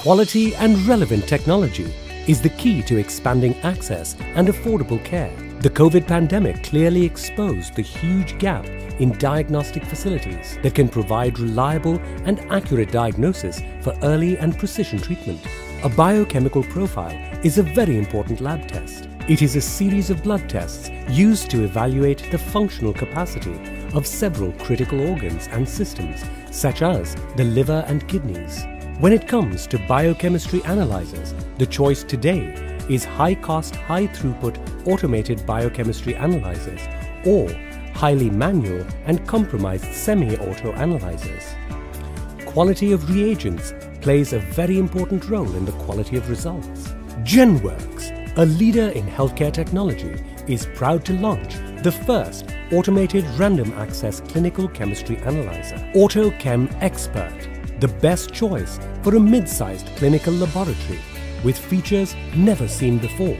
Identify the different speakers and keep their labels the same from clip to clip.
Speaker 1: Quality and relevant technology is the key to expanding access and affordable care. The COVID pandemic clearly exposed the huge gap in diagnostic facilities that can provide reliable and accurate diagnosis for early and precision treatment. A biochemical profile is a very important lab test. It is a series of blood tests used to evaluate the functional capacity of several critical organs and systems, such as the liver and kidneys. When it comes to biochemistry analyzers, the choice today is high-cost, high-throughput automated biochemistry analyzers or highly manual and compromised semi-auto analyzers. Quality of reagents plays a very important role in the quality of results. GenWorks, a leader in healthcare technology, is proud to launch the first automated random access clinical chemistry analyzer, AutoChem Expert, the best choice for a mid-sized clinical laboratory with features never seen before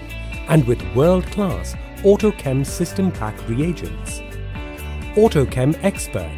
Speaker 1: and with world-class AutoChem system pack reagents. AutoChem Expert.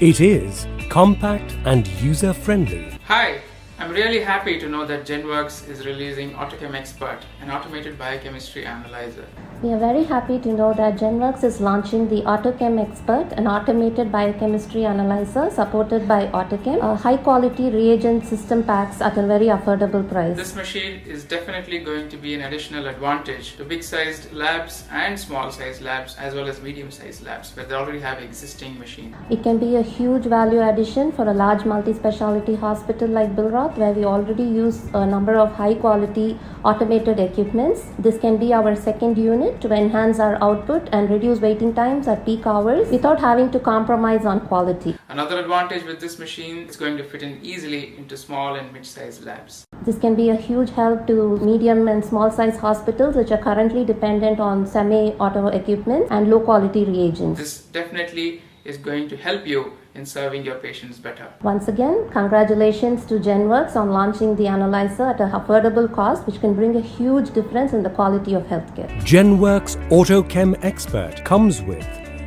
Speaker 1: It is compact and user-friendly.
Speaker 2: Hi, I'm really happy to know that GenWorks is releasing AutoChem Expert, an automated biochemistry analyzer.
Speaker 3: We are very happy to know that GenWorks is launching the AutoChem Expert, an automated biochemistry analyzer supported by AutoChem, high-quality reagent system packs at a very affordable price.
Speaker 2: This machine is definitely going to be an additional advantage to big-sized labs and small-sized labs as well as medium-sized labs where they already have existing machines.
Speaker 3: It can be a huge value addition for a large multi-specialty hospital like Bilroth, where we already use a number of high-quality automated equipments. This can be our second unit to enhance our output and reduce waiting times at peak hours without having to compromise on quality.
Speaker 2: Another advantage with this machine is going to fit in easily into small and mid-sized labs.
Speaker 3: This can be a huge help to medium and small-sized hospitals which are currently dependent on semi-auto equipment and low-quality reagents.
Speaker 2: This definitely is going to help you in serving your patients better.
Speaker 3: Once again, congratulations to GenWorks on launching the analyzer at an affordable cost, which can bring a huge difference in the quality of healthcare.
Speaker 1: GenWorks AutoChem Expert comes with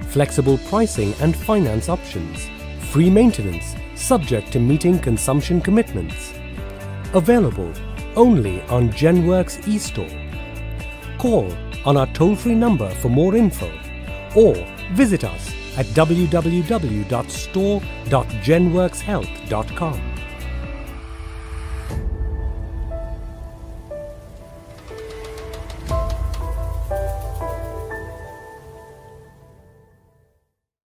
Speaker 1: flexible pricing and finance options, free maintenance subject to meeting consumption commitments. Available only on GenWorks eStore. Call on our toll-free number for more info or visit us at www.store.genworkshealth.com.